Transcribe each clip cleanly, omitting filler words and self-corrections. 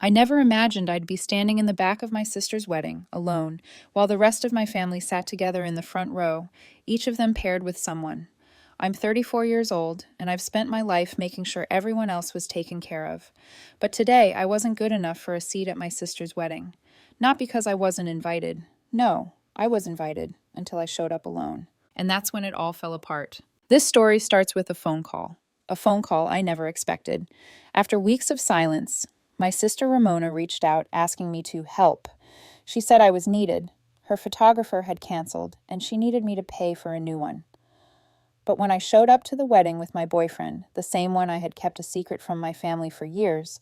I never imagined I'd be standing in the back of my sister's wedding, alone, while the rest of my family sat together in the front row, each of them paired with someone. I'm 34 years old, and I've spent my life making sure everyone else was taken care of. But today, I wasn't good enough for a seat at my sister's wedding. Not because I wasn't invited. No, I was invited, until I showed up alone. And that's when it all fell apart. This story starts with a phone call I never expected. After weeks of silence, my sister Ramona reached out asking me to help. She said I was needed. Her photographer had canceled, and she needed me to pay for a new one. But when I showed up to the wedding with my boyfriend, the same one I had kept a secret from my family for years,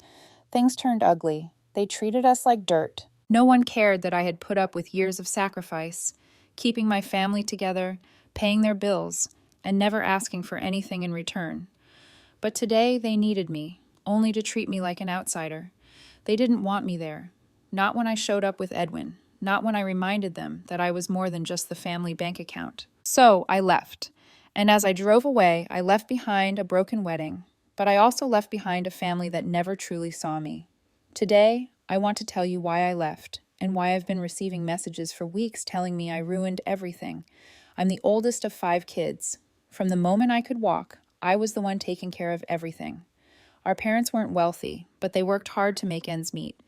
things turned ugly. They treated us like dirt. No one cared that I had put up with years of sacrifice, keeping my family together, paying their bills, and never asking for anything in return. But today they needed me, only to treat me like an outsider. They didn't want me there. Not when I showed up with Edwin. Not when I reminded them that I was more than just the family bank account. So I left. And as I drove away, I left behind a broken wedding, but I also left behind a family that never truly saw me. Today, I want to tell you why I left, and why I've been receiving messages for weeks telling me I ruined everything. I'm the oldest of 5 kids. From the moment I could walk, I was the one taking care of everything. Our parents weren't wealthy, but they worked hard to make ends meet.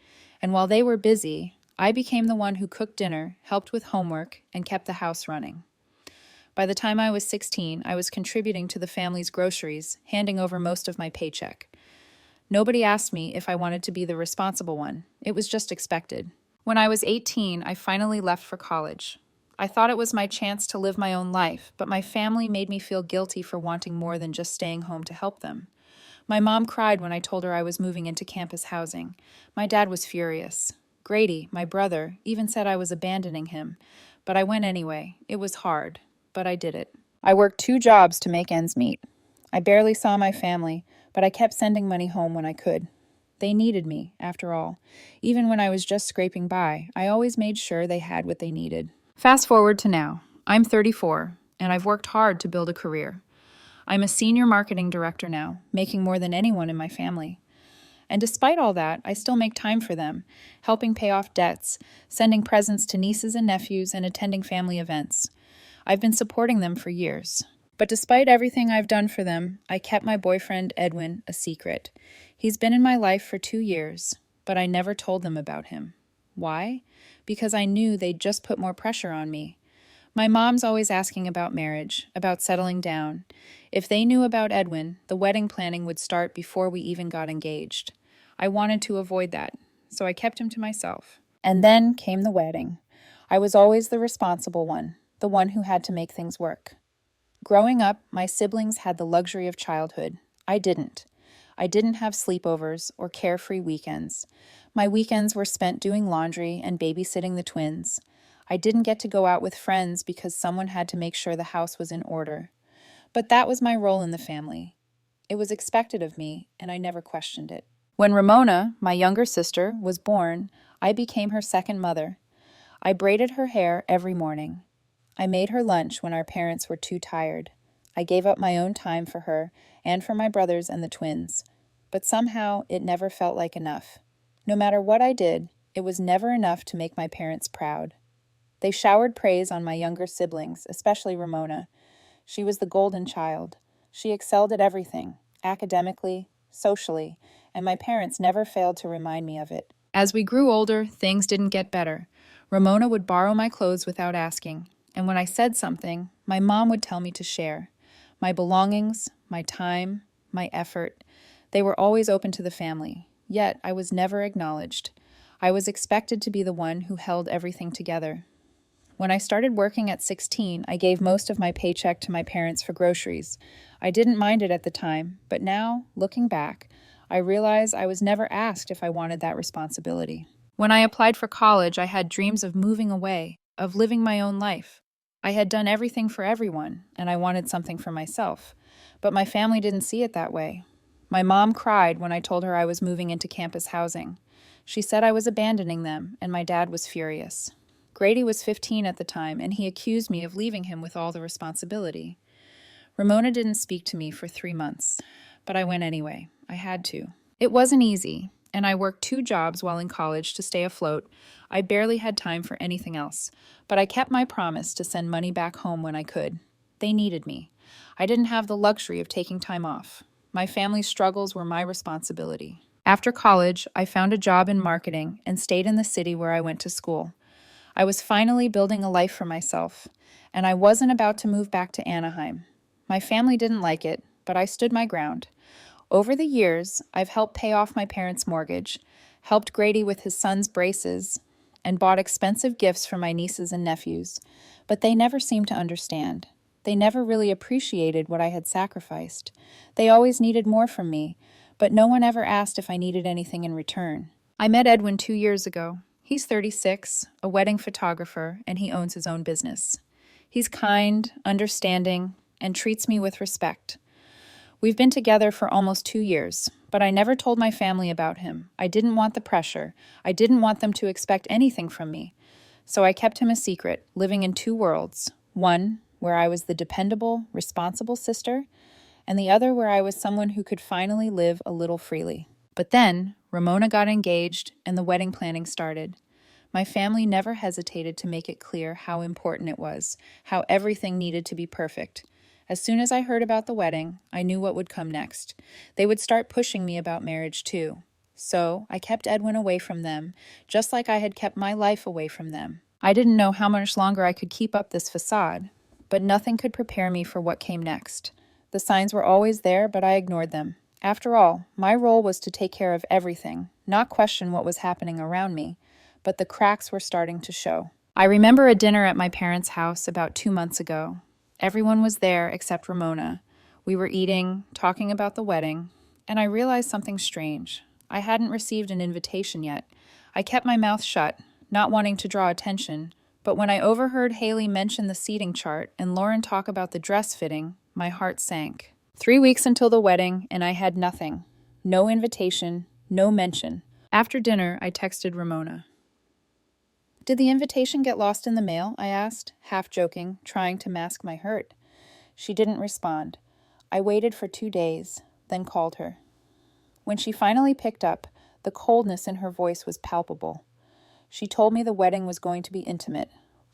And while they were busy, I became the one who cooked dinner, helped with homework, and kept the house running. By the time I was 16, I was contributing to the family's groceries, handing over most of my paycheck. Nobody asked me if I wanted to be the responsible one. It was just expected. When I was 18, I finally left for college. I thought it was my chance to live my own life, but my family made me feel guilty for wanting more than just staying home to help them. My mom cried when I told her I was moving into campus housing. My dad was furious. Grady, my brother, even said I was abandoning him. But I went anyway. It was hard, but I did it. I worked 2 jobs to make ends meet. I barely saw my family, but I kept sending money home when I could. They needed me, after all. Even when I was just scraping by, I always made sure they had what they needed. Fast forward to now. I'm 34, and I've worked hard to build a career. I'm a senior marketing director now, making more than anyone in my family. And despite all that, I still make time for them, helping pay off debts, sending presents to nieces and nephews, and attending family events. I've been supporting them for years. But despite everything I've done for them, I kept my boyfriend, Edwin, a secret. He's been in my life for 2 years, but I never told them about him. Why? Because I knew they'd just put more pressure on me. My mom's always asking about marriage, about settling down. If they knew about Edwin, the wedding planning would start before we even got engaged. I wanted to avoid that, so I kept him to myself. And then came the wedding. I was always the responsible one, the one who had to make things work. Growing up, my siblings had the luxury of childhood. I didn't. I didn't have sleepovers or carefree weekends. My weekends were spent doing laundry and babysitting the twins. I didn't get to go out with friends because someone had to make sure the house was in order. But that was my role in the family. It was expected of me, and I never questioned it. When Ramona, my younger sister, was born, I became her second mother. I braided her hair every morning. I made her lunch when our parents were too tired. I gave up my own time for her and for my brothers and the twins. But somehow it never felt like enough. No matter what I did, it was never enough to make my parents proud. They showered praise on my younger siblings, especially Ramona. She was the golden child. She excelled at everything, academically, socially, and my parents never failed to remind me of it. As we grew older, things didn't get better. Ramona would borrow my clothes without asking, and when I said something, my mom would tell me to share. My belongings, my time, my effort, they were always open to the family, yet I was never acknowledged. I was expected to be the one who held everything together. When I started working at 16, I gave most of my paycheck to my parents for groceries. I didn't mind it at the time, but now, looking back, I realize I was never asked if I wanted that responsibility. When I applied for college, I had dreams of moving away, of living my own life. I had done everything for everyone, and I wanted something for myself. But my family didn't see it that way. My mom cried when I told her I was moving into campus housing. She said I was abandoning them, and my dad was furious. Grady was 15 at the time, and he accused me of leaving him with all the responsibility. Ramona didn't speak to me for 3 months, but I went anyway. I had to. It wasn't easy. and I worked 2 jobs while in college to stay afloat. I barely had time for anything else, but I kept my promise to send money back home when I could. They needed me. I didn't have the luxury of taking time off. My family's struggles were my responsibility. After college, I found a job in marketing and stayed in the city where I went to school. I was finally building a life for myself, and I wasn't about to move back to Anaheim. My family didn't like it, but I stood my ground. Over the years, I've helped pay off my parents' mortgage, helped Grady with his son's braces, and bought expensive gifts for my nieces and nephews, but they never seemed to understand. They never really appreciated what I had sacrificed. They always needed more from me, but no one ever asked if I needed anything in return. I met Edwin 2 years ago. He's 36, a wedding photographer, and he owns his own business. He's kind, understanding, and treats me with respect. We've been together for almost 2 years, but I never told my family about him. I didn't want the pressure. I didn't want them to expect anything from me. So I kept him a secret, living in 2 worlds. One, where I was the dependable, responsible sister, and the other where I was someone who could finally live a little freely. But then, Ramona got engaged, and the wedding planning started. My family never hesitated to make it clear how important it was, how everything needed to be perfect. As soon as I heard about the wedding, I knew what would come next. They would start pushing me about marriage too. So I kept Edwin away from them, just like I had kept my life away from them. I didn't know how much longer I could keep up this facade, but nothing could prepare me for what came next. The signs were always there, but I ignored them. After all, my role was to take care of everything, not question what was happening around me, but the cracks were starting to show. I remember a dinner at my parents' house about 2 months ago. Everyone was there except Ramona. We were eating, talking about the wedding, and I realized something strange. I hadn't received an invitation yet. I kept my mouth shut, not wanting to draw attention, but when I overheard Haley mention the seating chart and Lauren talk about the dress fitting, my heart sank. 3 weeks until the wedding, and I had nothing. No invitation, no mention. After dinner, I texted Ramona. "Did the invitation get lost in the mail?" I asked, half joking, trying to mask my hurt. She didn't respond. I waited for 2 days, then called her. When she finally picked up, the coldness in her voice was palpable. She told me the wedding was going to be intimate,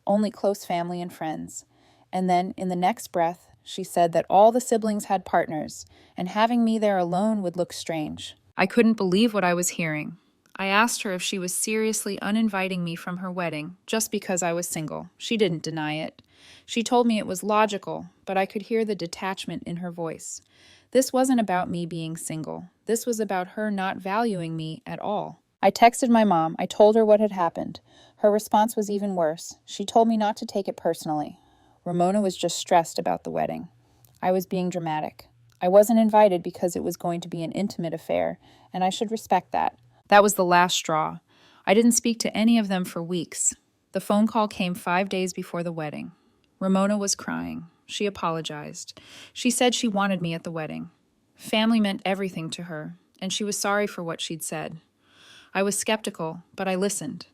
only close family and friends. And then, in the next breath, she said that all the siblings had partners, and having me there alone would look strange. I couldn't believe what I was hearing. I asked her if she was seriously uninviting me from her wedding just because I was single. She didn't deny it. She told me it was logical, but I could hear the detachment in her voice. This wasn't about me being single. This was about her not valuing me at all. I texted my mom. I told her what had happened. Her response was even worse. She told me not to take it personally. Ramona was just stressed about the wedding. I was being dramatic. I wasn't invited because it was going to be an intimate affair, and I should respect that. That was the last straw. I didn't speak to any of them for weeks. The phone call came 5 days before the wedding. Ramona was crying. She apologized. She said she wanted me at the wedding. Family meant everything to her, and she was sorry for what she'd said. I was skeptical, but I listened.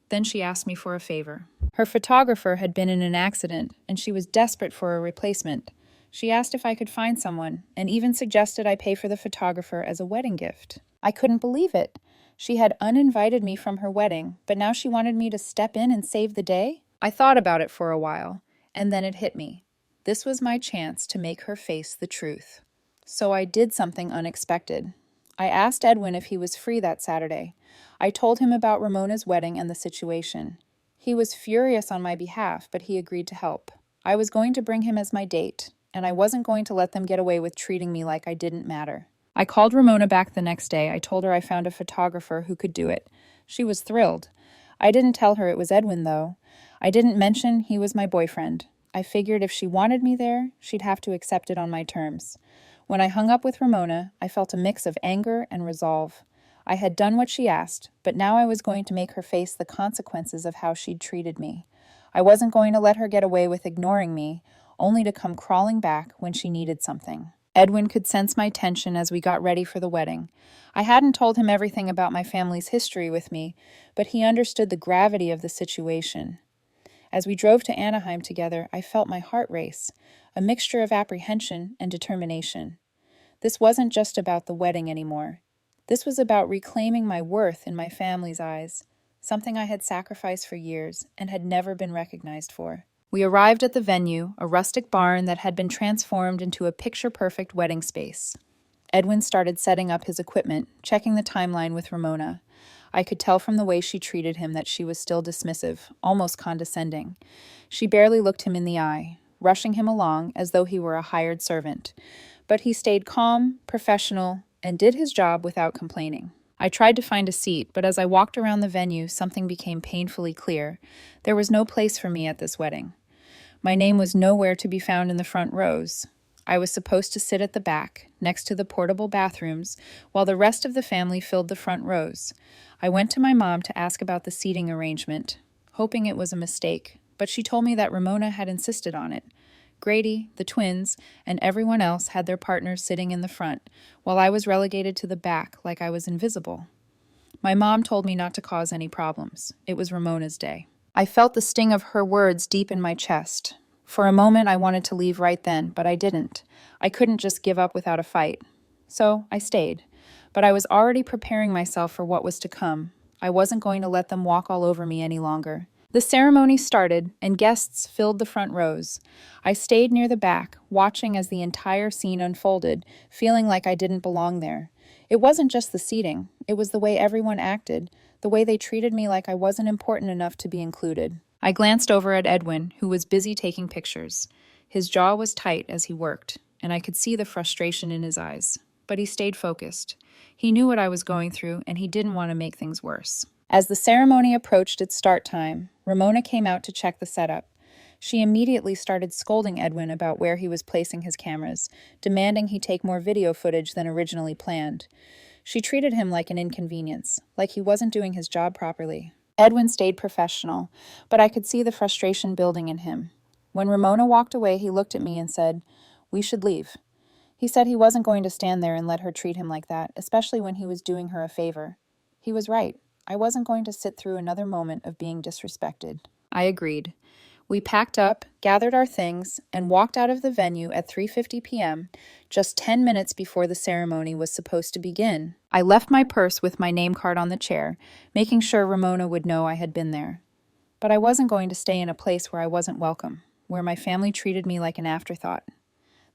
Then she asked me for a favor. Her photographer had been in an accident, and she was desperate for a replacement. She asked if I could find someone, and even suggested I pay for the photographer as a wedding gift. I couldn't believe it. She had uninvited me from her wedding, but now she wanted me to step in and save the day? I thought about it for a while, and then it hit me. This was my chance to make her face the truth. So I did something unexpected. I asked Edwin if he was free that Saturday. I told him about Ramona's wedding and the situation. He was furious on my behalf, but he agreed to help. I was going to bring him as my date, and I wasn't going to let them get away with treating me like I didn't matter. I called Ramona back the next day. I told her I found a photographer who could do it. She was thrilled. I didn't tell her it was Edwin, though. I didn't mention he was my boyfriend. I figured if she wanted me there, she'd have to accept it on my terms. When I hung up with Ramona, I felt a mix of anger and resolve. I had done what she asked, but now I was going to make her face the consequences of how she'd treated me. I wasn't going to let her get away with ignoring me, only to come crawling back when she needed something. Edwin could sense my tension as we got ready for the wedding. I hadn't told him everything about my family's history with me, but he understood the gravity of the situation. As we drove to Anaheim together, I felt my heart race, a mixture of apprehension and determination. This wasn't just about the wedding anymore. This was about reclaiming my worth in my family's eyes, something I had sacrificed for years and had never been recognized for. We arrived at the venue, a rustic barn that had been transformed into a picture-perfect wedding space. Edwin started setting up his equipment, checking the timeline with Ramona. I could tell from the way she treated him that she was still dismissive, almost condescending. She barely looked him in the eye, rushing him along as though he were a hired servant. But he stayed calm, professional, and did his job without complaining. I tried to find a seat, but as I walked around the venue, something became painfully clear. There was no place for me at this wedding. My name was nowhere to be found in the front rows. I was supposed to sit at the back, next to the portable bathrooms, while the rest of the family filled the front rows. I went to my mom to ask about the seating arrangement, hoping it was a mistake, but she told me that Ramona had insisted on it. Grady, the twins, and everyone else had their partners sitting in the front, while I was relegated to the back like I was invisible. My mom told me not to cause any problems. It was Ramona's day. I felt the sting of her words deep in my chest. For a moment, I wanted to leave right then, but I didn't. I couldn't just give up without a fight. So I stayed. But I was already preparing myself for what was to come. I wasn't going to let them walk all over me any longer. The ceremony started, and guests filled the front rows. I stayed near the back, watching as the entire scene unfolded, feeling like I didn't belong there. It wasn't just the seating. It was the way everyone acted, the way they treated me like I wasn't important enough to be included. I glanced over at Edwin, who was busy taking pictures. His jaw was tight as he worked, and I could see the frustration in his eyes. But he stayed focused. He knew what I was going through, and he didn't want to make things worse. As the ceremony approached its start time, Ramona came out to check the setup. She immediately started scolding Edwin about where he was placing his cameras, demanding he take more video footage than originally planned. She treated him like an inconvenience, like he wasn't doing his job properly. Edwin stayed professional, but I could see the frustration building in him. When Ramona walked away, he looked at me and said, "We should leave." He said he wasn't going to stand there and let her treat him like that, especially when he was doing her a favor. He was right. I wasn't going to sit through another moment of being disrespected. I agreed. We packed up, gathered our things, and walked out of the venue at 3:50 p.m., just 10 minutes before the ceremony was supposed to begin. I left my purse with my name card on the chair, making sure Ramona would know I had been there. But I wasn't going to stay in a place where I wasn't welcome, where my family treated me like an afterthought.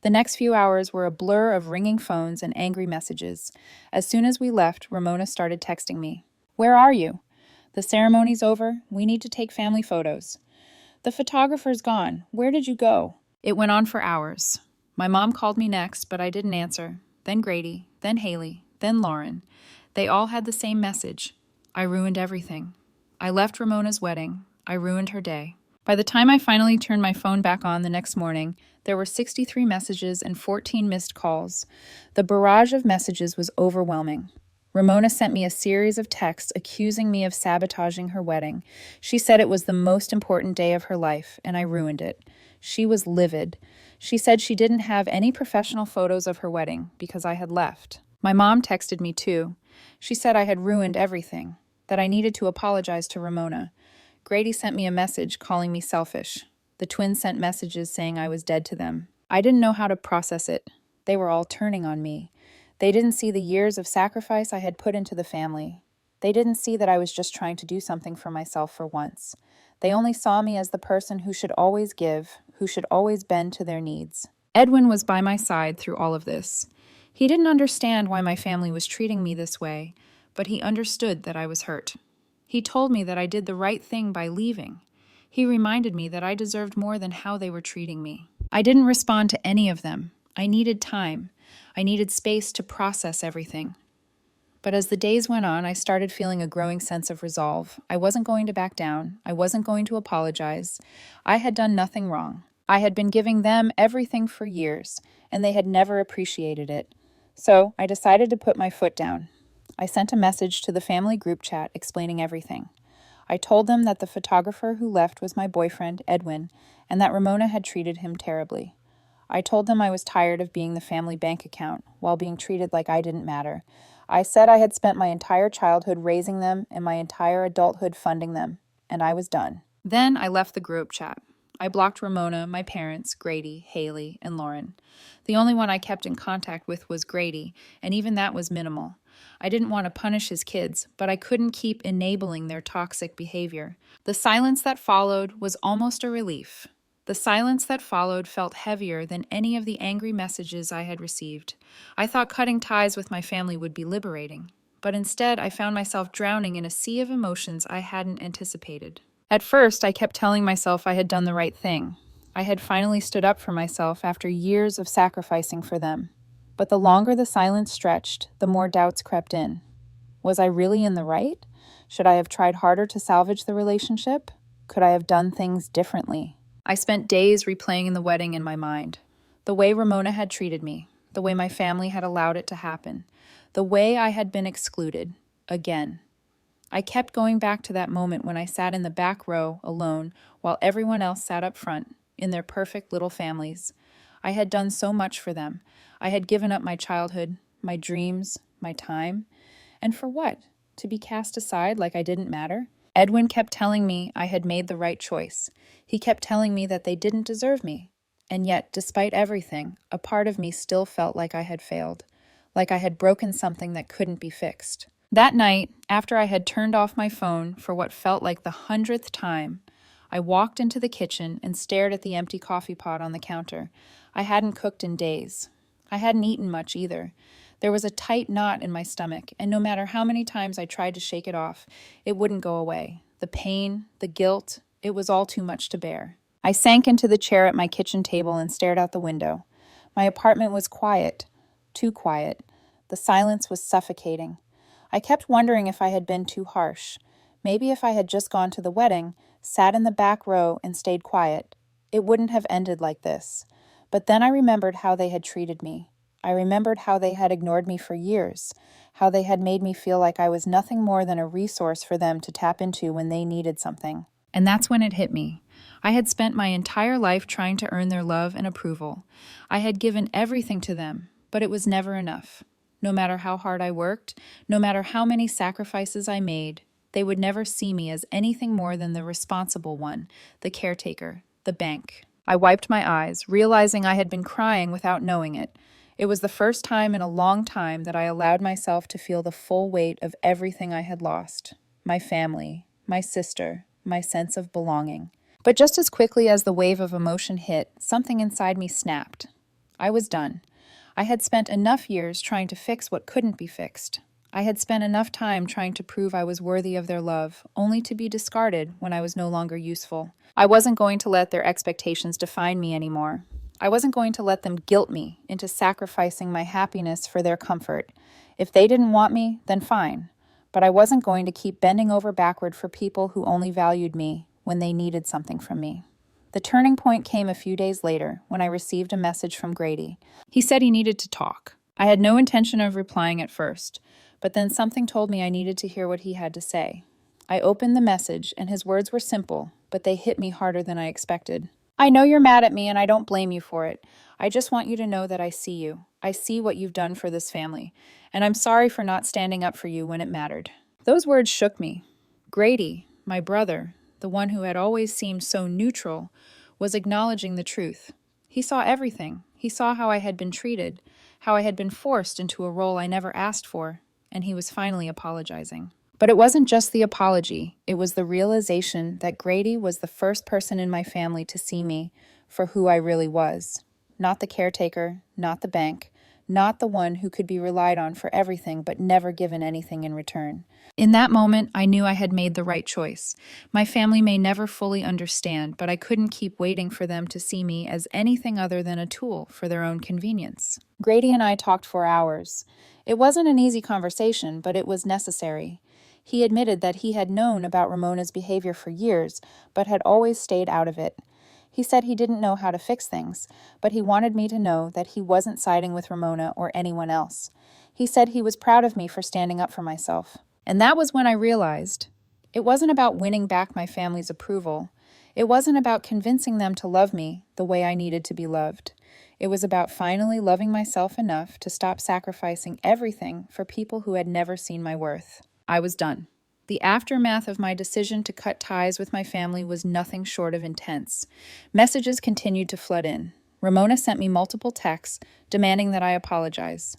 The next few hours were a blur of ringing phones and angry messages. As soon as we left, Ramona started texting me. "Where are you? The ceremony's over. We need to take family photos. The photographer's gone. Where did you go?" It went on for hours. My mom called me next, but I didn't answer. Then Grady, then Haley, then Lauren. They all had the same message. I ruined everything. I left Ramona's wedding. I ruined her day. By the time I finally turned my phone back on the next morning, there were 63 messages and 14 missed calls. The barrage of messages was overwhelming. Ramona sent me a series of texts accusing me of sabotaging her wedding. She said it was the most important day of her life, and I ruined it. She was livid. She said she didn't have any professional photos of her wedding because I had left. My mom texted me too. She said I had ruined everything, that I needed to apologize to Ramona. Grady sent me a message calling me selfish. The twins sent messages saying I was dead to them. I didn't know how to process it. They were all turning on me. They didn't see the years of sacrifice I had put into the family. They didn't see that I was just trying to do something for myself for once. They only saw me as the person who should always give, who should always bend to their needs. Edwin was by my side through all of this. He didn't understand why my family was treating me this way, but he understood that I was hurt. He told me that I did the right thing by leaving. He reminded me that I deserved more than how they were treating me. I didn't respond to any of them. I needed time. I needed space to process everything. But as the days went on, I started feeling a growing sense of resolve. I wasn't going to back down. I wasn't going to apologize. I had done nothing wrong. I had been giving them everything for years, and they had never appreciated it. So I decided to put my foot down. I sent a message to the family group chat explaining everything. I told them that the photographer who left was my boyfriend, Edwin, and that Ramona had treated him terribly. I told them I was tired of being the family bank account while being treated like I didn't matter. I said I had spent my entire childhood raising them and my entire adulthood funding them, and I was done. Then I left the group chat. I blocked Ramona, my parents, Grady, Haley, and Lauren. The only one I kept in contact with was Grady, and even that was minimal. I didn't want to punish his kids, but I couldn't keep enabling their toxic behavior. The silence that followed was almost a relief. The silence that followed felt heavier than any of the angry messages I had received. I thought cutting ties with my family would be liberating, but instead I found myself drowning in a sea of emotions I hadn't anticipated. At first, I kept telling myself I had done the right thing. I had finally stood up for myself after years of sacrificing for them. But the longer the silence stretched, the more doubts crept in. Was I really in the right? Should I have tried harder to salvage the relationship? Could I have done things differently? I spent days replaying the wedding in my mind. The way Ramona had treated me, the way my family had allowed it to happen, the way I had been excluded, again. I kept going back to that moment when I sat in the back row alone while everyone else sat up front, in their perfect little families. I had done so much for them. I had given up my childhood, my dreams, my time. And for what? To be cast aside like I didn't matter? Edwin kept telling me I had made the right choice. He kept telling me that they didn't deserve me. And yet, despite everything, a part of me still felt like I had failed, like I had broken something that couldn't be fixed. That night, after I had turned off my phone for what felt like the 100th time, I walked into the kitchen and stared at the empty coffee pot on the counter. I hadn't cooked in days. I hadn't eaten much either. There was a tight knot in my stomach, and no matter how many times I tried to shake it off, it wouldn't go away. The pain, the guilt, it was all too much to bear. I sank into the chair at my kitchen table and stared out the window. My apartment was quiet, too quiet. The silence was suffocating. I kept wondering if I had been too harsh. Maybe if I had just gone to the wedding, sat in the back row, and stayed quiet, it wouldn't have ended like this. But then I remembered how they had treated me. I remembered how they had ignored me for years, how they had made me feel like I was nothing more than a resource for them to tap into when they needed something. And that's when it hit me. I had spent my entire life trying to earn their love and approval. I had given everything to them, but it was never enough. No matter how hard I worked, no matter how many sacrifices I made, they would never see me as anything more than the responsible one, the caretaker, the bank. I wiped my eyes, realizing I had been crying without knowing it. It was the first time in a long time that I allowed myself to feel the full weight of everything I had lost. My family, my sister, my sense of belonging. But just as quickly as the wave of emotion hit, something inside me snapped. I was done. I had spent enough years trying to fix what couldn't be fixed. I had spent enough time trying to prove I was worthy of their love, only to be discarded when I was no longer useful. I wasn't going to let their expectations define me anymore. I wasn't going to let them guilt me into sacrificing my happiness for their comfort. If they didn't want me, then fine. But I wasn't going to keep bending over backward for people who only valued me when they needed something from me. The turning point came a few days later when I received a message from Grady. He said he needed to talk. I had no intention of replying at first, but then something told me I needed to hear what he had to say. I opened the message, and his words were simple, but they hit me harder than I expected. I know you're mad at me, and I don't blame you for it. I just want you to know that I see you. I see what you've done for this family, and I'm sorry for not standing up for you when it mattered. Those words shook me. Grady, my brother, the one who had always seemed so neutral, was acknowledging the truth. He saw everything. He saw how I had been treated, how I had been forced into a role I never asked for, and he was finally apologizing. But it wasn't just the apology. It was the realization that Grady was the first person in my family to see me for who I really was. Not the caretaker, not the bank, not the one who could be relied on for everything but never given anything in return. In that moment, I knew I had made the right choice. My family may never fully understand, but I couldn't keep waiting for them to see me as anything other than a tool for their own convenience. Grady and I talked for hours. It wasn't an easy conversation, but it was necessary. He admitted that he had known about Ramona's behavior for years, but had always stayed out of it. He said he didn't know how to fix things, but he wanted me to know that he wasn't siding with Ramona or anyone else. He said he was proud of me for standing up for myself. And that was when I realized it wasn't about winning back my family's approval. It wasn't about convincing them to love me the way I needed to be loved. It was about finally loving myself enough to stop sacrificing everything for people who had never seen my worth. I was done. The aftermath of my decision to cut ties with my family was nothing short of intense. Messages continued to flood in. Ramona sent me multiple texts demanding that I apologize.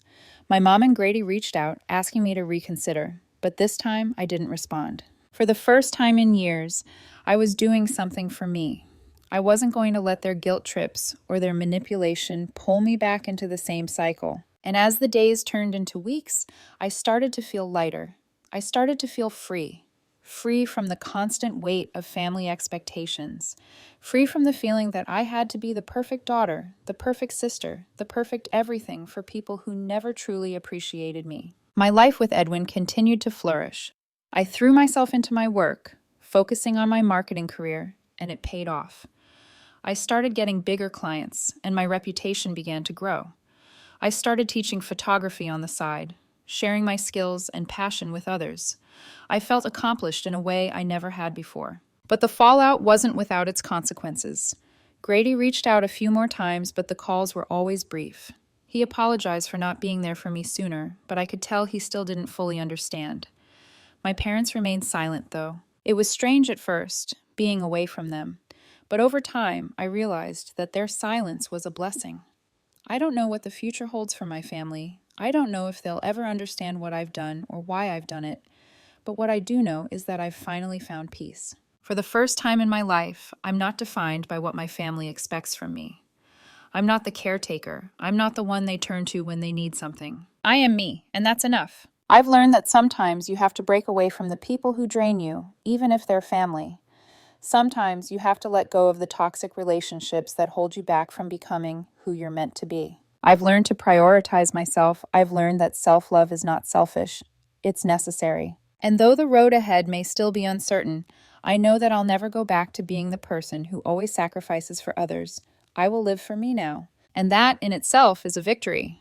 My mom and Grady reached out, asking me to reconsider, but this time I didn't respond. For the first time in years, I was doing something for me. I wasn't going to let their guilt trips or their manipulation pull me back into the same cycle. And as the days turned into weeks, I started to feel lighter. I started to feel free. Free from the constant weight of family expectations. Free from the feeling that I had to be the perfect daughter, the perfect sister, the perfect everything for people who never truly appreciated me. My life with Edwin continued to flourish. I threw myself into my work, focusing on my marketing career, and it paid off. I started getting bigger clients, and my reputation began to grow. I started teaching photography on the side, sharing my skills and passion with others. I felt accomplished in a way I never had before. But the fallout wasn't without its consequences. Grady reached out a few more times, but the calls were always brief. He apologized for not being there for me sooner, but I could tell he still didn't fully understand. My parents remained silent, though. It was strange at first, being away from them. But over time, I realized that their silence was a blessing. I don't know what the future holds for my family. I don't know if they'll ever understand what I've done or why I've done it. But what I do know is that I've finally found peace. For the first time in my life, I'm not defined by what my family expects from me. I'm not the caretaker. I'm not the one they turn to when they need something. I am me, and that's enough. I've learned that sometimes you have to break away from the people who drain you, even if they're family. Sometimes you have to let go of the toxic relationships that hold you back from becoming who you're meant to be. I've learned to prioritize myself. I've learned that self-love is not selfish. It's necessary. And though the road ahead may still be uncertain, I know that I'll never go back to being the person who always sacrifices for others. I will live for me now. And that in itself is a victory.